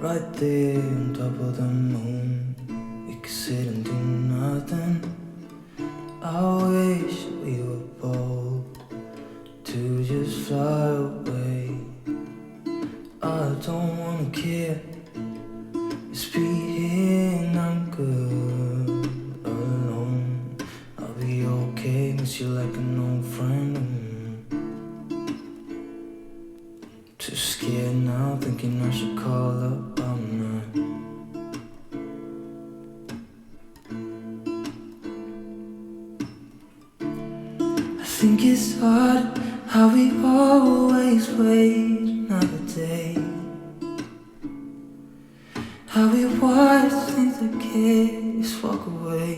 right there on top of the moon. We could sit and do nothing. I wish we were bold to just fly away. I don't wanna care, just be here and I'm good alone. I'll be okay, miss you like an old friend. Too scared now, thinking I should call up, I'm not. I think it's hard how we always wait another day, how we watch things that can't just walk away.